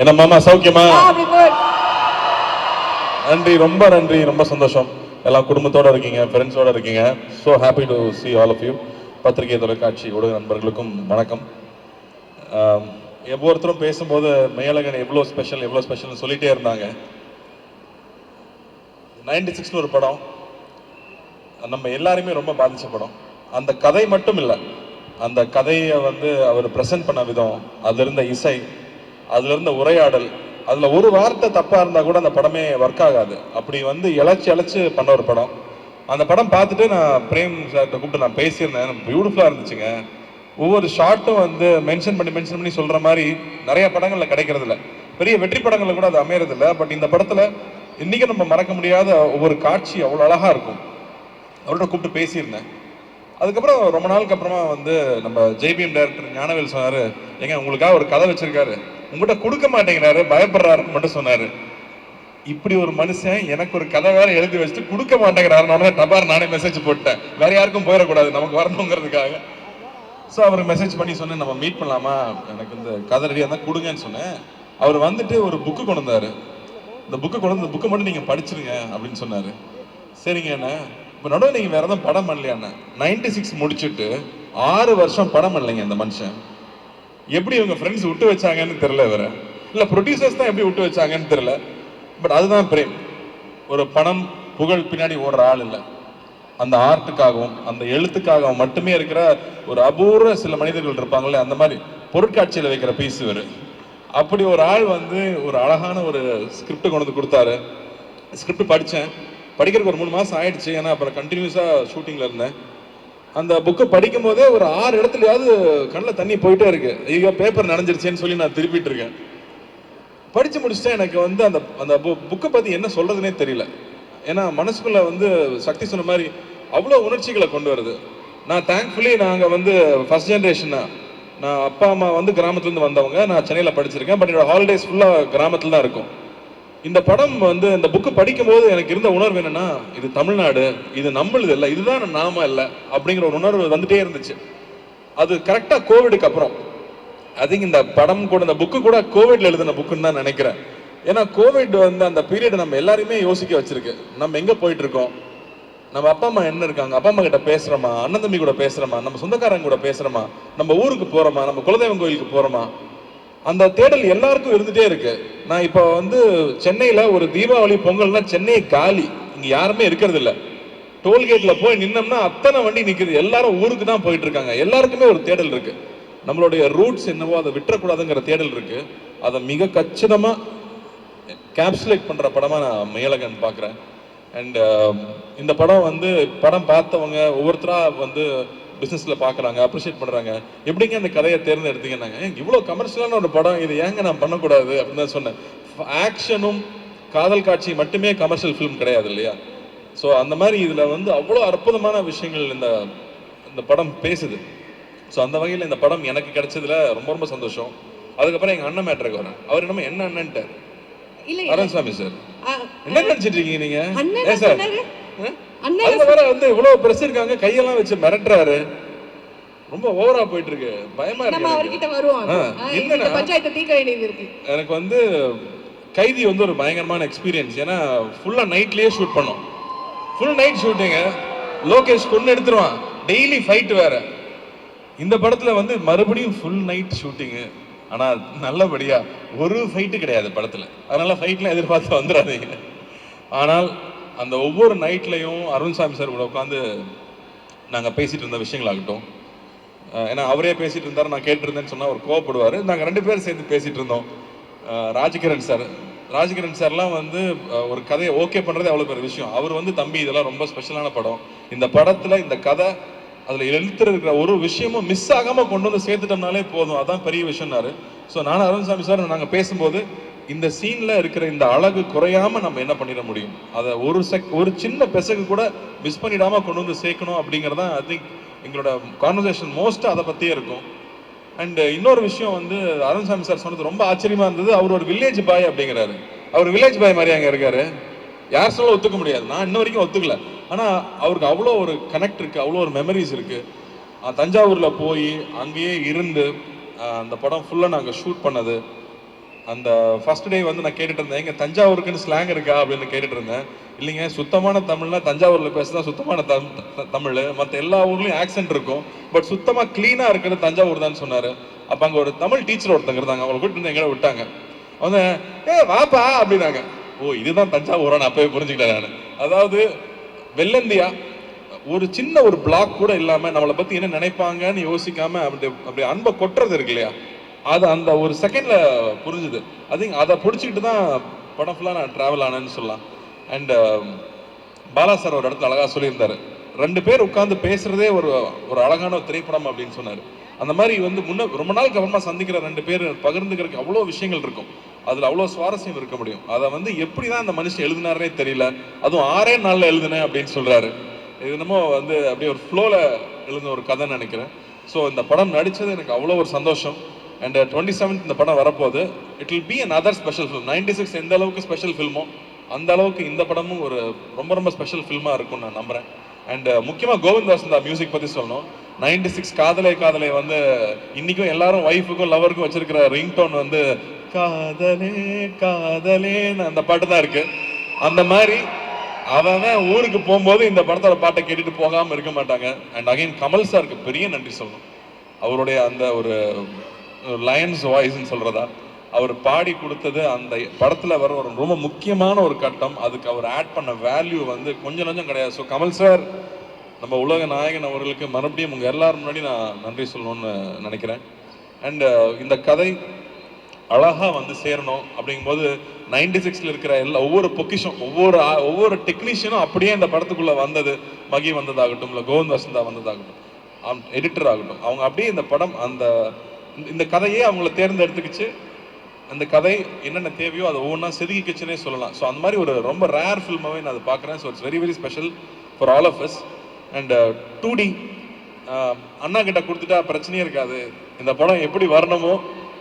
என்ன மாமா சௌக்கியமா? நன்றி, ரொம்ப நன்றி, ரொம்ப சந்தோஷம். எல்லாம் குடும்பத்தோட இருக்கீங்க, ஃப்ரெண்ட்ஸோட இருக்கீங்க. So happy to see all of you. பத்திரிகை, தொலைக்காட்சி ஊடக நண்பர்களுக்கும் வணக்கம். ஒவ்வொருத்தரும் பேசும்போது மேலகன் எவ்வளோ ஸ்பெஷல்னு சொல்லிட்டே இருந்தாங்க. 96 ஒரு படம் நம்ம எல்லாருமே ரொம்ப பாதிச்ச படம். அந்த கதை மட்டும் இல்லை, அந்த கதையை அவர் ப்ரெசென்ட் பண்ண விதம், அதுல இருந்த இசை, அதுல இருந்த உரையாடல், அதுல ஒரு வார்த்தை தப்பா இருந்தா கூட அந்த படமே ஒர்க் ஆகாது. அப்படி இழைச்சு பண்ண ஒரு படம். அந்த படம் பார்த்துட்டு நான் பிரேம் சார்கிட்ட கூப்பிட்டு நான் பேசியிருந்தேன். பியூட்டிஃபுல்லா இருந்துச்சுங்க. ஒவ்வொரு ஷார்ட்டும் மென்ஷன் பண்ணி சொல்ற மாதிரி நிறைய படங்கள்ல கிடைக்கிறது இல்லை. பெரிய வெற்றி படங்கள்ல கூட அது அமையறது இல்லை. பட் இந்த படத்துல இன்னைக்கு நம்ம மறக்க முடியாத ஒவ்வொரு காட்சி அவ்வளவு அழகா இருக்கும். அவர்கிட்ட கூப்பிட்டு பேசியிருந்தேன். அதுக்கப்புறம் ரொம்ப நாளுக்கு அப்புறமா நம்ம ஜெய்பிஎம் டைரக்டர் ஞானவேல் சொன்னாரு, எங்க உங்களுக்காக ஒரு கதை வச்சிருக்காரு, உங்ககிட்ட கொடுக்க மாட்டேங்கிறாரு, பயப்படுறாருன்னு மட்டும் சொன்னாரு. இப்படி ஒரு மனுஷன் எனக்கு ஒரு கதை வேற எழுதி வச்சுட்டு கொடுக்க மாட்டேங்கிறாரு. டபார் நானே மெசேஜ் போட்டேன், வேற யாருக்கும் போயிடக்கூடாது, நமக்கு வரணுங்கிறதுக்காக. ஸோ அவருக்கு மெசேஜ் பண்ணி சொன்னேன், நம்ம மீட் பண்ணலாமா, எனக்கு இந்த கதை ரெடியாக இருந்தால் கொடுங்கன்னு சொன்னேன். அவர் ஒரு புக்கு கொண்டு வந்தாரு. இந்த புக்கை மட்டும் நீங்க படிச்சிருங்க அப்படின்னு சொன்னாரு. சரிங்க என்ன, இப்போ நடுவில் நீங்கள் வேற எதுவும் படம் பண்ணலையாண்ணா? 96 முடிச்சுட்டு 6 வருஷம் படம் பண்ணலைங்க இந்த மனுஷன். எப்படி இவங்க ஃப்ரெண்ட்ஸ் விட்டு வச்சாங்கன்னு தெரியல, வேற இல்லை ப்ரொடியூசர்ஸ் தான் எப்படி விட்டு வச்சாங்கன்னு தெரியல. பட் அதுதான் பிரேம். ஒரு பணம் புகழ் பின்னாடி ஓடுற ஆள் இல்லை, அந்த ஆர்ட்டுக்காகவும் அந்த எழுத்துக்காகவும் மட்டுமே இருக்கிற ஒரு அபூர்வ சில மனிதர்கள் இருப்பாங்களே, அந்த மாதிரி பொருட்காட்சியில் வைக்கிற பீஸ் வேறு. அப்படி ஒரு ஆள் ஒரு அழகான ஒரு ஸ்கிரிப்ட் கொண்டு வந்து கொடுத்தாரு. ஸ்கிரிப்ட் படித்தேன். படிக்கிறதுக்கு ஒரு 3 மாதம் ஆயிடுச்சு. ஏன்னா அப்புறம் கண்டினியூஸாக ஷூட்டிங்கில் இருந்தேன். அந்த புக்கை படிக்கும் போதே ஒரு 6 இடத்துலயாவது கண்ணில் தண்ணி போயிட்டே இருக்கு. ஐயோ பேப்பர் நனைஞ்சிருச்சேன்னு சொல்லி நான் திருப்பிட்டு இருக்கேன். படிச்சு முடிச்சுட்டேன். எனக்கு அந்த அந்த புக்கை பத்தி என்ன சொல்றதுனே தெரியல. ஏன்னா மனசுக்குள்ள சக்தி சொன்ன மாதிரி அவ்வளோ உணர்ச்சிகளை கொண்டு வருது. நான் தேங்க்ஃபுல்லி நாங்கள் ஃபர்ஸ்ட் ஜென்ரேஷன். நான் அப்பா அம்மா கிராமத்துலேருந்து வந்தவங்க. நான் சென்னையில் படிச்சிருக்கேன். பட் என்னோட ஹாலிடேஸ் ஃபுல்லாக கிராமத்தில் தான் இருக்கும். இந்த படம் இந்த புக்கு படிக்கும் போது எனக்கு இருந்த உணர்வு என்னன்னா, இது தமிழ்நாடு, இது நம்மளுது இல்லை, இதுதான் நாம இல்லை அப்படிங்கிற ஒரு உணர்வு வந்துட்டே இருந்துச்சு. அது கரெக்டா கோவிடுக்கு அப்புறம். ஐ திங்க் இந்த படம் கூட இந்த புக்கு கூட கோவிட்ல எழுதின புக்குன்னு தான் நினைக்கிறேன். ஏன்னா கோவிட் அந்த பீரியட் நம்ம எல்லாரையுமே யோசிக்க வச்சிருக்கு. நம்ம எங்க போயிட்டு இருக்கோம், நம்ம அப்பா அம்மா என்ன இருக்காங்க, அப்பா அம்மா கிட்ட பேசுறோமா, அண்ணன் தம்பி கூட பேசுறோமா, நம்ம சொந்தக்காரங்க கூட பேசுறோமா, நம்ம ஊருக்கு போறோமா, நம்ம குலதெய்வம் கோயிலுக்கு போறோமா, அந்த தேடல் எல்லாருக்கும் இருந்துட்டே இருக்கு. நான் இப்போ சென்னையில ஒரு தீபாவளி பொங்கல்னா சென்னை காலி, இங்க யாருமே இருக்கிறது இல்ல. டோல்கேட்ல போய் நின்னோம்னா அத்தனை வண்டி நிக்குது. எல்லாரும் ஊருக்கு தான் போயிட்டு இருக்காங்க. எல்லாருக்குமே ஒரு தேடல் இருக்கு. நம்மளுடைய ரூட்ஸ் என்னவோ அதை விட்டுறக்கூடாதுங்கிற தேடல் இருக்கு. அதை மிக கச்சிதமா கேப்சுலேட் பண்ற படமா நான் மேலகன் பாக்குறேன். அண்ட் இந்த படம் படம் பார்த்தவங்க ஒவ்வொருத்தரா பிசினஸ்ல பாக்குறாங்க, அப்ரிஷியேட் பண்றாங்க. எப்படிங்க அந்த கதையை தேர்ந்தெடுத்தீங்கன்னாங்க, இவ்வளவு கமர்ஷியலான ஒரு படம், இது ஏங்க நான் பண்ணக்கூடாது அப்படின்னு தான் சொன்னேன். ஆக்ஷனும் காதல் காட்சி மட்டுமே கமர்ஷியல் ஃபிலிம் கிடையாது இல்லையா? ஸோ அந்த மாதிரி இதுல அவ்வளோ அற்புதமான விஷயங்கள் இந்த படம் பேசுது. ஸோ அந்த வகையில் இந்த படம் எனக்கு கிடைச்சதுல ரொம்ப ரொம்ப சந்தோஷம். அதுக்கப்புறம் எங்க அண்ணன் மேட்டருக்கு வரேன். அவர் என்ன அண்ணன்ட்டார், அருண்சாமி சார். என்ன நினைச்சிட்டு இருக்கீங்க நீங்க? ஏன் சார் அதுல வேற இவ்வளவு பிரஸ் இருக்காங்க, கையெல்லாம் வச்சு மிரட்டுறாரு. ரொம்ப ஓவரா போயிட்டு இருக்கு, பயமா இருக்கு. எனக்கு கைதி ஒரு பயங்கரமான எக்ஸ்பீரியன்ஸ். ஏன்னா ஃபுல்லா நைட்லயே ஷூட் பண்ணோம். ஃபுல் நைட் ஷூட்டிங்க. லோகேஷ் கொண்டு எடுத்துருவான், டெய்லி ஃபைட் வேற. இந்த படத்துல மறுபடியும் ஃபுல் நைட் ஷூட்டிங்கு. ஆனா நல்லபடியா ஒரு ஃபைட்டு கிடையாது படத்துல. அதனால ஃபைட்லாம் எதிர்பார்த்து வந்துடாதீங்க. ஆனால் அந்த ஒவ்வொரு நைட்லையும் அருண்சாமி சார் கூட உட்காந்து நாங்கள் பேசிட்டு இருந்த விஷயங்களாகட்டும், ஏன்னா அவரே பேசிட்டு இருந்தாரு, நான் கேட்டிருந்தேன்னு சொன்னால் அவர் கோவப்படுவார். நாங்கள் 2 பேரும் சேர்ந்து பேசிட்டு இருந்தோம். ராஜகிரண் சார்லாம் ஒரு கதையை ஓகே பண்ணுறது அவ்வளோ பெரிய விஷயம். அவர் தம்பி இதெல்லாம் ரொம்ப ஸ்பெஷலான படம், இந்த படத்தில் இந்த கதை அதில் எழுத்துருக்கிற ஒரு விஷயமும் மிஸ் ஆகாமல் கொண்டு சேர்த்துட்டோம்னாலே போதும், அதான் பெரிய விஷயம்னாரு. ஸோ நானும் அருண்சாமி சார் நாங்கள் பேசும்போது இந்த சீன்ல இருக்கிற இந்த அழகு குறையாம நம்ம என்ன பண்ணிட முடியும், அதை ஒரு சின்ன பெசகு கூட மிஸ் பண்ணிடாம கொண்டு சேர்க்கணும் அப்படிங்கறத ஐ திங்க் எங்களோட கான்வர்சேஷன் மோஸ்ட் அதை பத்தியே இருக்கும். அண்ட் இன்னொரு விஷயம் அருண்சாமி சார் சொன்னது ரொம்ப ஆச்சரியமா இருந்தது. அவர் ஒரு வில்லேஜ் பாய் அப்படிங்கிறாரு. அவர் வில்லேஜ் பாய் மாதிரி அங்க இருக்காரு. யார் சொல்ல ஒத்துக்க முடியாது, நான் இன்ன வரைக்கும் ஒத்துக்கல. ஆனா அவருக்கு அவ்வளோ ஒரு கனெக்ட் இருக்கு, அவ்வளோ ஒரு மெமரிஸ் இருக்கு. தஞ்சாவூர்ல போய் அங்கேயே இருந்து அந்த படம் ஃபுல்லா நாங்க ஷூட் பண்ணது, அந்த ஃபர்ஸ்ட் டே வந்து நான் கேட்டுட்டு இருந்தேன், எங்க தஞ்சாவூருக்குன்னு ஸ்லாங் இருக்கா அப்படின்னு கேட்டுட்டு இருந்தேன். இல்லைங்க, சுத்தமான தமிழ்னா தஞ்சாவூரில் பேசுதான் சுத்தமான தமிழ். மற்ற எல்லா ஊர்லேயும் ஆக்சென்ட் இருக்கும், பட் சுத்தமாக க்ளீனாக இருக்கிறது தஞ்சாவூர் தான் சொன்னார். அப்போ அங்கே ஒரு தமிழ் டீச்சர் ஒருத்தங்க இருந்தாங்க, அவங்களை கூட்டிட்டு வந்து எங்களை விட்டாங்க. அவங்க வாப்பா அப்படின்னாங்க. ஓ, இதுதான் தஞ்சாவூரான்னு அப்பவே புரிஞ்சுக்கிட்டேன் நான். அதாவது வெள்ளந்தியா ஒரு சின்ன ஒரு பிளாக் கூட இல்லாம நம்மளை பத்தி என்ன நினைப்பாங்கன்னு யோசிக்காம அப்படி அன்பை கொட்டுறது இருக்கு இல்லையா, அது அந்த ஒரு செகண்ட்ல புரிஞ்சுது. அதை பிடிச்சிக்கிட்டு தான் படம் ஃபுல்லாக நான் ட்ராவல் ஆனேன்னு சொல்லலாம். அண்ட் பாலா சார் ஒரு இடத்துல அழகா சொல்லியிருந்தாரு, 2 பேர் உட்கார்ந்து பேசுறதே ஒரு ஒரு அழகான ஒரு திரைப்படம் அப்படின்னு சொன்னாரு. அந்த மாதிரி வந்து ரொம்ப நாளுக்கு அப்புறமா சந்திக்கிற 2 பேர் பகிர்ந்துக்கிறதுக்கு அவ்வளோ விஷயங்கள் இருக்கும், அதுல அவ்வளோ சுவாரஸ்யம் இருக்க முடியும். அதை வந்து எப்படிதான் அந்த மனுஷன் எழுதினாரே தெரியல. அதுவும் 6 நாள்ல எழுதுனேன் அப்படின்னு சொல்றாரு. இது என்னமோ வந்து அப்படியே ஒரு ஃப்ளோல எழுதின ஒரு கதைன்னு நினைக்கிறேன். ஸோ இந்த படம் நடிச்சது எனக்கு அவ்வளோ ஒரு சந்தோஷம். அண்ட் 27th இந்த படம் வரப்போகுது. It will be another special film. 96 எந்த அளவுக்கு ஸ்பெஷல் ஃபில்மோ அந்த அளவுக்கு இந்த படமும் ஒரு ரொம்ப ரொம்ப ஸ்பெஷல் ஃபில்மாக இருக்கும்னு நான் நம்புறேன். அண்ட் முக்கியமாக கோவிந்த் வசந்தா மியூசிக் பற்றி சொல்லணும். 96 காதலே காதலே வந்து இன்னைக்கும் எல்லாரும் ஒய்ஃபுக்கும் லவருக்கும் வச்சிருக்கிற ரிங்டோன் வந்து காதலே காதலேன்னு அந்த பாட்டு தான் இருக்கு. அந்த மாதிரி அவன் ஊருக்கு போகும்போது இந்த படத்தோட பாட்டை கேட்டுட்டு போகாம இருக்க மாட்டாங்க. அண்ட் அகைன் கமல் சாருக்கு பெரிய நன்றி சொல்லணும். அவருடைய அந்த ஒரு லயன்ஸ் வாய்ஸ்ன்னு சொல்றதா, அவர் பாடி கொடுத்தது அந்த படத்துல வர ஒரு ரொம்ப முக்கியமான ஒரு கட்டம். அதுக்கு அவர் ஆட் பண்ண வேல்யூ வந்து கொஞ்சம் நஞ்சம் கிடையாது. ஸோ கமல் சார், நம்ம உலக நாயகன் அவர்களுக்கு மறுபடியும் உங்க எல்லாரும் முன்னாடி நான் நன்றி சொல்லணும்னு நினைக்கிறேன். அண்ட் இந்த கதை அழகா வந்து சேரணும் அப்படிங்கும்போது 96ல இருக்கிற ஒவ்வொரு பொக்கிஷம், ஒவ்வொரு டெக்னீஷியனும் அப்படியே இந்த படத்துக்குள்ள வந்தது. மகி வந்ததாகட்டும், இல்லை கோவிந்த் வசந்தா வந்ததாகட்டும், எடிட்டர் ஆகட்டும், அவங்க அப்படியே இந்த படம் இந்த கதையே அவங்கள தேர்ந்தெடுத்துக்கிச்சு. அந்த கதை என்னென்ன தேவையோ அதை ஒவ்வொன்றா செதுக்கிச்சுன்னே சொல்லலாம். ஸோ அந்த மாதிரி ஒரு ரொம்ப ரேர் ஃபில்மாவே நான் அதை பார்க்குறேன். So it's very very special for all of us. And 2D அண்ணா கிட்ட கொடுத்துட்டா பிரச்சனையே இருக்காது. இந்த படம் எப்படி வரணுமோ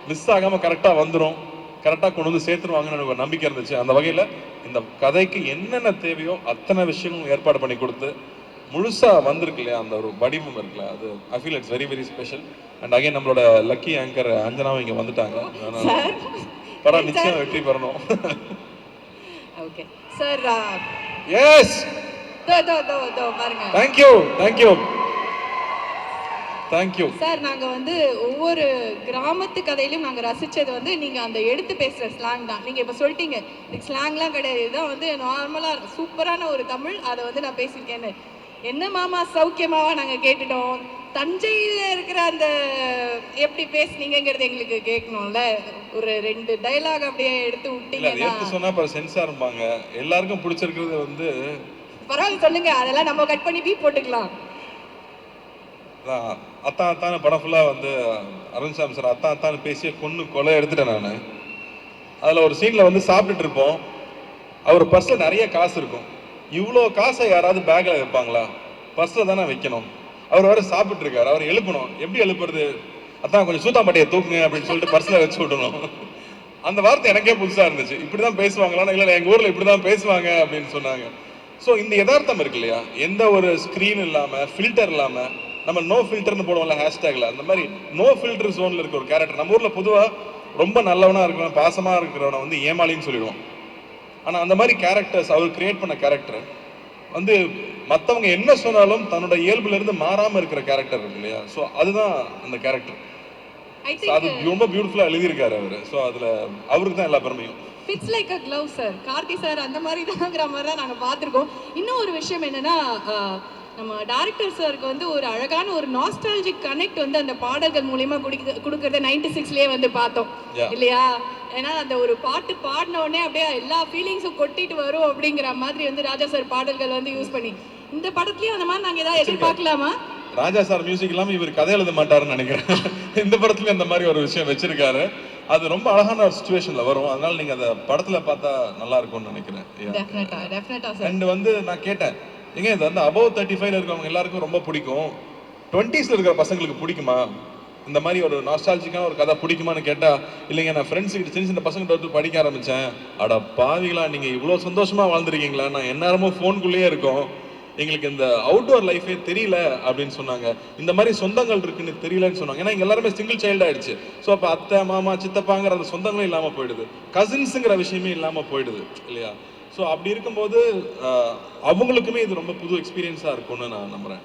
மிஸ் ஆகாமல் கரெக்டாக வந்துடும், கரெக்டாக கொண்டு வந்து சேர்த்துருவாங்கன்னு எனக்கு ஒரு நம்பிக்கை இருந்துச்சு. அந்த வகையில் இந்த கதைக்கு என்னென்ன தேவையோ அத்தனை விஷயங்களும் ஏற்பாடு பண்ணி கொடுத்து முழுசாக வந்திருக்கு இல்லையா, அந்த ஒரு வடிவம் இருக்குல்ல, அது I feel it's very very special. And again நம்மளோட லக்கி ஆங்கர் அஞ்சனாவும் இங்கே வந்துட்டாங்க. படம் நிச்சயம் வெற்றி பெறணும். Okay sir. Yes, thank you thank you thank you sir. நாங்க வந்து ஒவ்வொரு கிராமத்து கதையிலும் நாங்க ரசிச்சது வந்து நீங்க அந்த எடுத்து பேசுற ஸ்லாங் தான். நீங்க இப்ப சொல்லிட்டீங்க ஸ்லாங்லாம் கிடையாது, இதுதான் வந்து நார்மலா சூப்பரான ஒரு தமிழ், அதை வந்து நான் பேசியிருக்கேன்னு. என்ன மாமா சௌக்கியமாவா நாங்க கேட்டுட்டோம். தஞ்சையில இருக்கிற அந்த எப்படி பேசுனீங்கிறது எங்களுக்கு கேட்கணும்ல. ஒரு 2 டைலாக் அப்படியே எடுத்து விட்டீங்கன்னா சொன்னா சென்சார் இருப்பாங்க. எல்லாருக்கும் பிடிச்சிருக்கிறது வந்து பரவாயில்ல சொல்லுங்க, அதெல்லாம் நம்ம கட் பண்ணி பீப் போட்டுக்கலாம். அத்தான் அத்தான படம் ஃபுல்லாக வந்து அருண்சாமி சார் அத்தான் அத்தான பேசிய கொலை எடுத்துட்டேன் நான். அதில் ஒரு சீனில் வந்து சாப்பிட்டுட்டு இருப்போம், அவர் பர்ஸில் நிறைய காசு இருக்கும். இவ்வளோ காசை யாராவது பேக்கில் வைப்பாங்களா? பர்ஸில் தானே வைக்கணும். அவர் வேறு சாப்பிட்டு இருக்காரு, அவர் எழுப்பணும். எப்படி எழுப்புறது? அதான் கொஞ்சம் சூத்தாம்பட்டியை தூக்குங்க அப்படின்னு சொல்லிட்டு பர்ஸில் வச்சு விடணும். அந்த வார்த்தை எனக்கே புதுசாக இருந்துச்சு. இப்படி தான் பேசுவாங்களான்னு. இல்லை, எங்கள் ஊரில் இப்படி தான் பேசுவாங்க அப்படின்னு சொன்னாங்க. ஸோ இந்த யதார்த்தம் இருக்கு இல்லையா, எந்த ஒரு ஸ்க்ரீன் இல்லாமல் ஃபில்டர் இல்லாமல், நம்ம நோ ஃபில்டர்னு போடுவோம்ல ஹேஷ்டேக்ல, அந்த மாதிரி நோ ஃபில்டர் ஜோன்ல இருக்க ஒரு கேரக்டர். நம்ம ஊர்ல பொதுவாக ரொம்ப நல்லவனா இருக்கிறவன், பாசமா இருக்கிறவனை வந்து ஏமாளின்னு சொல்லிடுவோம். ஆனா அந்த மாதிரி கேரக்டர்ஸ் அவர் கிரியேட் பண்ண கேரக்டர் வந்து மற்றவங்க என்ன சொன்னாலும் தன்னோட இயல்புல இருந்து மாறாம இருக்கிற கேரக்டர் இருக்கு இல்லையா. ஸோ அதுதான் அந்த கேரக்டர். அது ரொம்ப பியூட்டிஃபுல்லா எழுதியிருக்காரு அவரு. ஸோ அதுல அவருக்கு தான் எல்லா பெருமையும். Fits like a glove sir. Karthi sir அந்த மாதிரி தான்ங்கிற மாதிரி தான் நாங்கள் பார்த்துருக்கோம். இன்னும் ஒரு விஷயம் என்னன்னா, நம்ம டைரக்டர் சாருக்கு வந்து ஒரு அழகான ஒரு நாஸ்டாலஜிக் கனெக்ட் வந்து அந்த பாடல்கள் மூலியமா கொடுக்கறத 96லயே வந்து பார்த்தோம் இல்லையா. ஏன்னா அந்த ஒரு பாட்டு பாடின உடனே அப்படியே எல்லா ஃபீலிங்ஸும் கொட்டிட்டு வரும் அப்படிங்கிற மாதிரி வந்து ராஜா சார் பாடல்கள் வந்து யூஸ் பண்ணி இந்த படத்துலயும் அந்த மாதிரி நாங்க ஏதாவது எதிர்பார்க்கலாமா? ராஜா சார் மியூசிக் இல்லாம இவர் கதை எழுத மாட்டாருன்னு நினைக்கிறேன். இந்த படத்துல இந்த மாதிரி ஒரு விஷயம் வச்சிருக்காரு. அது ரொம்ப அழகான ஒரு சிச்சுவேஷன்ல வரும். அதனால நீங்க அந்த படத்துல பார்த்தா நல்லா இருக்கும்னு நினைக்கிறேன். அண்ட் வந்து நான் கேட்டேன், ஏங்க இது வந்து above 35 இருக்கவங்க எல்லாருக்கும் ரொம்ப பிடிக்கும், 20ஸ்ல இருக்கிற பசங்களுக்கு பிடிக்குமா, இந்த மாதிரி ஒரு நாஸ்டாலஜிக்கான ஒரு கதை பிடிக்குமான்னு கேட்டா, இல்லைங்க நான் ஃப்ரெண்ட்ஸ் கிட்ட சின்ன சின்ன பசங்கிட்ட வந்து படிக்க ஆரம்பிச்சேன். அட பாவிகளா, நீங்க இவ்வளோ சந்தோஷமா வாழ்ந்துருக்கீங்களா, நான் எந்நேரமும் ஃபோனுக்குள்ளேயே இருக்கோம், எங்களுக்கு இந்த அவுட்டோர் லைஃபே தெரியல அப்படின்னு சொன்னாங்க. இந்த மாதிரி சொந்தங்கள் இருக்குன்னு தெரியலன்னு சொன்னாங்க. ஏன்னா இங்க எல்லாருமே சிங்கிள் சைல்டு ஆயிடுச்சு. ஸோ அப்போ அத்தை மாமா சித்தப்பாங்கிற அந்த சொந்தங்களும் இல்லாமல் போயிடுது, கசின்ஸுங்கிற விஷயமே இல்லாமல் போயிடுது இல்லையா? ஸோ அப்படி இருக்கும்போது அவங்களுக்குமே இது ரொம்ப புது எக்ஸ்பீரியன்ஸாக இருக்கும்னு நான் நம்புறேன்.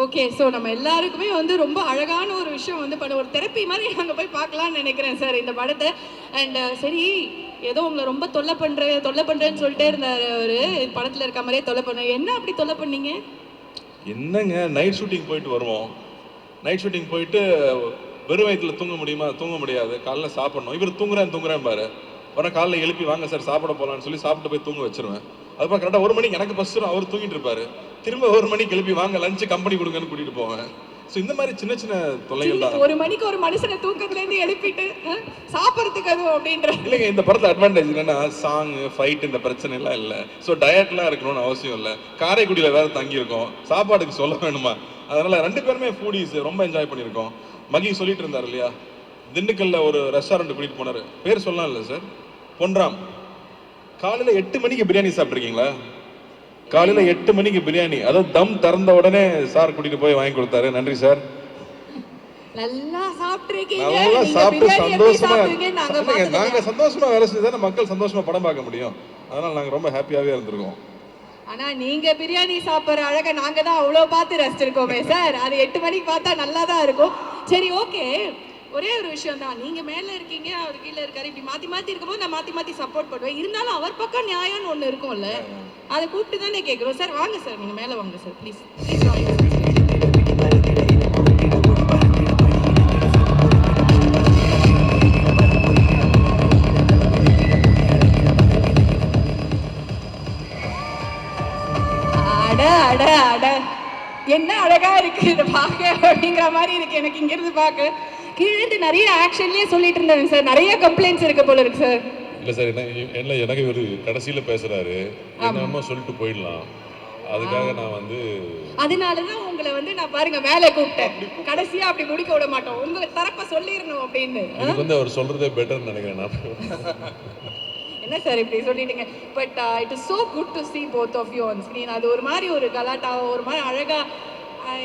ஓகே, ஸோ நம்ம எல்லாருக்குமே வந்து ரொம்ப அழகான ஒரு விஷயம் வந்து பண்ண ஒரு தெரப்பி மாதிரி நாங்கள் போய் பார்க்கலாம்னு நினைக்கிறேன் சார் இந்த படத்தை. அண்ட் சரி, ஏதோ உங்களை ரொம்ப தொல்லை பண்ணுறேன்னு சொல்லிட்டே இருந்தார் அவரு, படத்தில் இருக்க மாதிரியே தொல்லை பண்ண. என்ன அப்படி தொல்லை பண்ணீங்க? என்னங்க, நைட் ஷூட்டிங் போயிட்டு வருவோம். நைட் ஷூட்டிங் போயிட்டு வெறும் வயிற்றுல தூங்க முடியுமா? தூங்க முடியாது. காலைல சாப்பிடணும். இவர் தூங்குறேன் பாரு. உடனே காலைல எழுப்பி வாங்க சார் சாப்பிட போகலான்னு சொல்லி சாப்பிட்டு போய் தூங்க வச்சிருவேன். அதுக்கப்புறம் கரெக்டாக 1 மணிக்கு எனக்கு பஸ் வரும், அவர் தூங்கிட்டு இருப்பாரு. திரும்ப 1 மணிக்கு எழுப்பி வாங்க லஞ்சு கம்பெனி கொடுங்கன்னு கூட்டிட்டு போவேன். ஸோ இந்த மாதிரி சின்ன சின்ன தொல்லைகள் தான். 1 மணிக்கு ஒரு மனுஷனை தூக்கத்துலேருந்து எழுப்பிட்டு சாப்பிட்றதுக்கு அதுவும் அப்படின்ற இல்லைங்க, இந்த படத்தை அட்வான்டேஜ் என்னன்னா சாங் ஃபைட் இந்த பிரச்சனை எல்லாம் இல்லை. ஸோ டயட்லாம் இருக்கணும்னு அவசியம் இல்லை. காரைக்குடியில் வேற தங்கியிருக்கோம், சாப்பாடுக்கு சொல்ல வேணுமா? அதனால 2 பேருமே ஃபூடிஸ் ரொம்ப என்ஜாய் பண்ணியிருக்கோம். மகி சொல்லிட்டு இருந்தார் இல்லையா, திண்டுக்கல்ல ஒரு ரெஸ்டாரண்ட் கூட்டிட்டு போனாரு, பேர் சொல்லலாம் இல்லை சார், பொன்ராம். காலையில 8 மணிக்கு பிரியாணி சாப்பிட்ருக்கீங்களா? காலையில 8 மணிக்கு பிரியாணி, அதாவது தம் திறந்த உடனே சார் கூட்டிட்டு போய் வாங்கி கொடுத்தாரு. நன்றி சார். நல்லா சாப்பிட்டுருக்கீங்க. நல்லா சாப்பிட்டு சந்தோஷமா நாங்க நாங்க சந்தோஷமா வேலை செஞ்சு தானே மக்கள் சந்தோஷமா படம் பார்க்க முடியும். அதனால நாங்க ரொம்ப ஹாப்பியாவே இருந்திருக்கோம். ஆனா நீங்க பிரியாணி சாப்பிட்ற அழகை நாங்க தான் அவ்வளவு பார்த்து ரசிச்சிருக்கோமே சார். அது 8 மணிக்கு பார்த்தா நல்லா தான் இருக்கும். சரி, ஓகே, ஒரே ஒரு விஷயம் தான், நீங்க மேல இருக்கீங்க அவர் கீழே இருக்காரு, இப்படி மாத்தி இருக்கும்போது நான் மாத்தி சப்போர்ட் பண்ணுவேன். இருந்தாலும் அவர் பக்கம் நியாயம்னு ஒண்ணு இருக்கும்ல, அதை கூப்பிட்டு தானே கேட்குறோம். சார் வாங்க சார், நீங்க மேல வாங்க சார் ப்ளீஸ். அட என்ன அழகா இருக்கு இதை பார்க்க அப்படிங்கிற மாதிரி இருக்கு எனக்கு இங்கிருந்து பார்க்க. கீழே நிறைய ஆக்ஷன்லயே சொல்லிட்டு இருந்தாங்க சார், நிறைய கம்ப்ளைண்ட்ஸ் இருக்கு போல இருக்கு சார். இல்லை சார், என்ன எனக்கு ஒரு கடைசியில் பேசுகிறாரு, என்னமோ சொல்லிட்டு போயிடலாம், அதுக்காக நான் வந்து அதனாலதான் உங்களை வந்து நான் பாருங்க மேலே கூப்பிட்டேன். கடைசியா அப்படி முடிக்க விட மாட்டோம், உங்களை தரப்ப சொல்லிடணும் அப்படின்னு. எனக்கு வந்து அவர் சொல்றதே பெட்டர்னு நினைக்கிறேன் நான். என்ன சார் இப்படி சொல்லிட்டீங்க? But it is so good to see both of you on screen. அது ஒரு மாதிரி ஒரு கலாட்டாவோ ஒரு மாதிரி அழகா,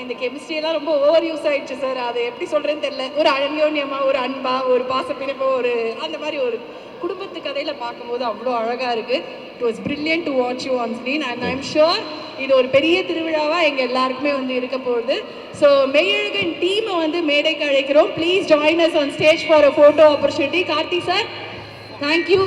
இந்த கெமிஸ்ட்ரி எல்லாம் ரொம்ப ஓவர் யூஸ் ஆயிடுச்சு சார். அது எப்படி சொல்றேன்னு தெரியல. ஒரு அந்யோன்யமா, ஒரு அன்பா, ஒரு பாசப்பிணைப்போ, ஒரு அந்த மாதிரி ஒரு குடும்பத்து கதையில பார்க்கும்போது அவ்வளோ அழகா இருக்கு. It was brilliant to watch you on screen and I am sure இது ஒரு பெரிய திருவிழாவா எங்க எல்லாருக்குமே வந்து இருக்க போகுது. ஸோ மெய்யழகன் டீமை வந்து மேடைக்கு அழைக்கிறோம். Please join us on stage for a photo opportunity. Karthi sir, thank you.